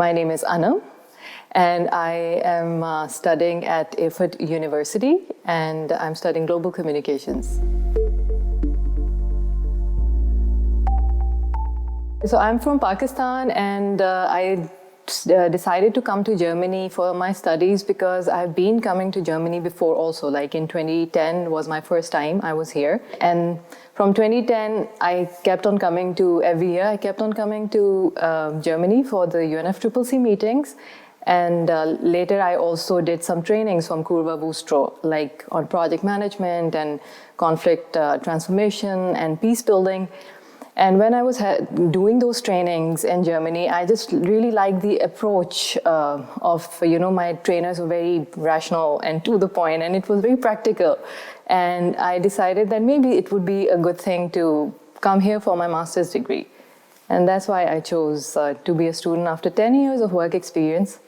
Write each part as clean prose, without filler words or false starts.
My name is Anam, and I am studying at Erfurt University, and I'm studying global communications. So I'm from Pakistan, and I decided to come to Germany for my studies because I've been coming to Germany before also. Like in 2010 was my first time I was here. And from 2010, I kept on coming to every year. I kept on coming to Germany for the UNFCCC meetings. And later I also did some trainings from Kurva Bustro, like on project management and conflict transformation and peace building. And when I was doing those trainings in Germany, I just really liked the approach of, my trainers were very rational and to the point, and it was very practical. And I decided that maybe it would be a good thing to come here for my master's degree. And that's why I chose to be a student. After 10 years of work experience,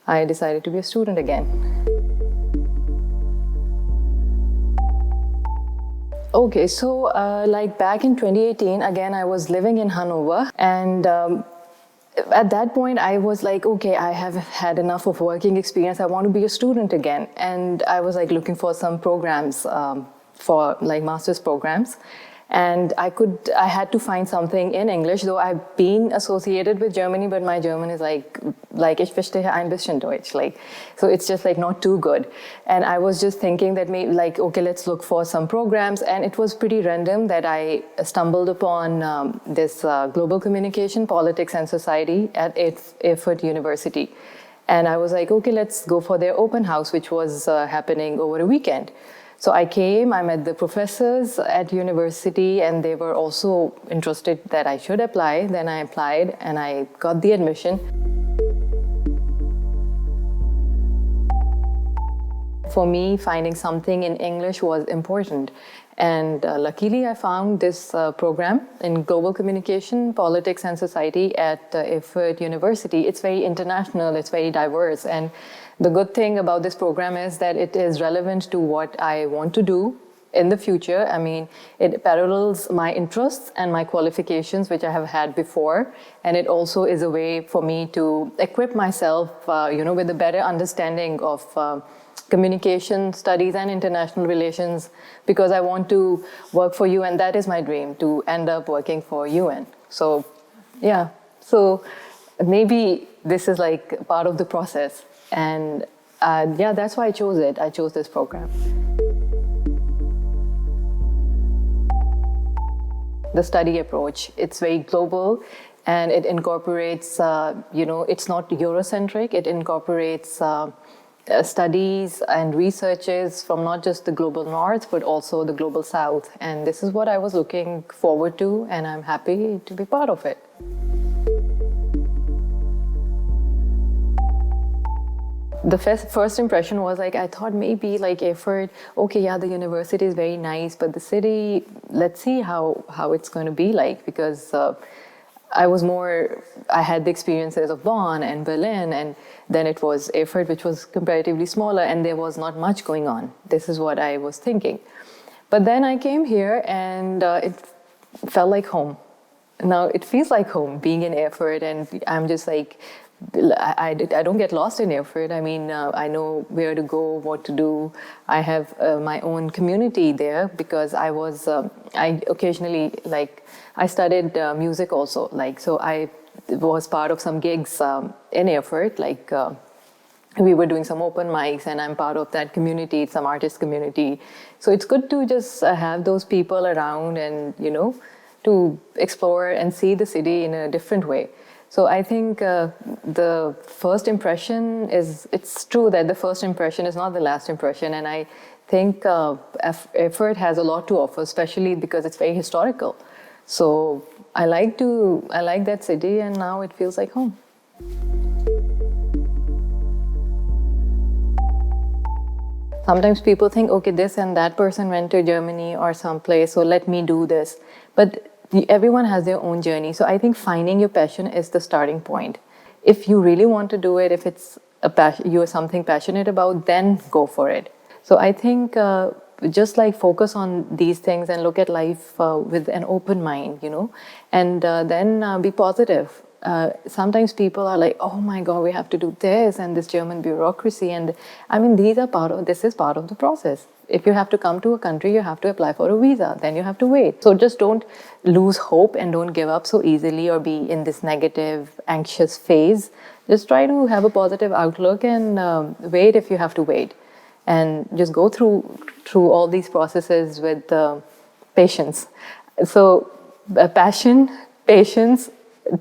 I decided to be a student again. Okay, so like back in 2018, again, I was living in Hanover, and at that point I was like, okay, I have had enough of working experience. I want to be a student again. And I was like looking for some programs for like master's programs. And I had to find something in English, though I've been associated with Germany, but my German is like ich verstehe ein bisschen Deutsch, so it's just like not too good. And I was just thinking that maybe okay, let's look for some programs. And it was pretty random that I stumbled upon this Global Communication, Politics and Society at Erfurt University. And I was like, okay, let's go for their open house, which was happening over a weekend. So I came, I met the professors at university, and they were also interested that I should apply. Then I applied and I got the admission. For me, finding something in English was important. And luckily, I found this program in Global Communication, Politics and Society at Erfurt University. It's very international, it's very diverse. And the good thing about this program is that it is relevant to what I want to do in the future. I mean, it parallels my interests and my qualifications, which I have had before. And it also is a way for me to equip myself, with a better understanding of communication studies and international relations, because I want to work for UN. That is my dream, to end up working for UN. So, yeah. So maybe this is like part of the process. And that's why I chose it. I chose this program. The study approach, it's very global, and it incorporates, it's not Eurocentric. It incorporates studies and researches from not just the global north, but also the global south. And this is what I was looking forward to, and I'm happy to be part of it. The first impression was I thought maybe Erfurt, okay, yeah, the university is very nice, but the city, let's see how it's going to be like, because I had the experiences of Bonn and Berlin, and then it was Erfurt, which was comparatively smaller, and there was not much going on. This is what I was thinking. But then I came here, and it felt like home. Now it feels like home, being in Erfurt, and I'm just I don't get lost in Erfurt. I mean, I know where to go, what to do. I have my own community there because I occasionally, I studied music also. So I was part of some gigs in Erfurt. We were doing some open mics, and I'm part of that community, some artist community. So it's good to just have those people around and, to explore and see the city in a different way. So I think the first impression it's true that the first impression is not the last impression. And I think Erfurt has a lot to offer, especially because it's very historical. So I like that city, and now it feels like home. Sometimes people think, okay, this and that person went to Germany or someplace, so let me do this. But everyone has their own journey. So I think finding your passion is the starting point. If you really want to do it, if it's you are something passionate about, then go for it. So I think just focus on these things and look at life with an open mind, and then be positive. sometimes people are like, oh my God, we have to do this and this German bureaucracy. And I mean, this is part of the process. If you have to come to a country, you have to apply for a visa, then you have to wait. So just don't lose hope and don't give up so easily or be in this negative, anxious phase. Just try to have a positive outlook and wait if you have to wait. And just go through all these processes with patience. So passion, patience,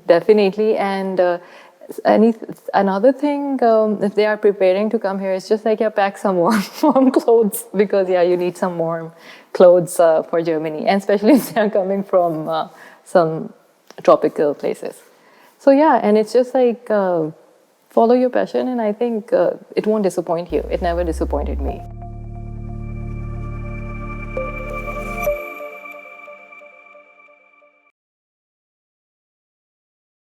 definitely. And another thing, if they are preparing to come here, it's just like, yeah, pack some warm clothes, because yeah, you need some warm clothes for Germany, and especially if they are coming from some tropical places. So yeah, and it's just like follow your passion, and I think it won't disappoint you. It never disappointed me.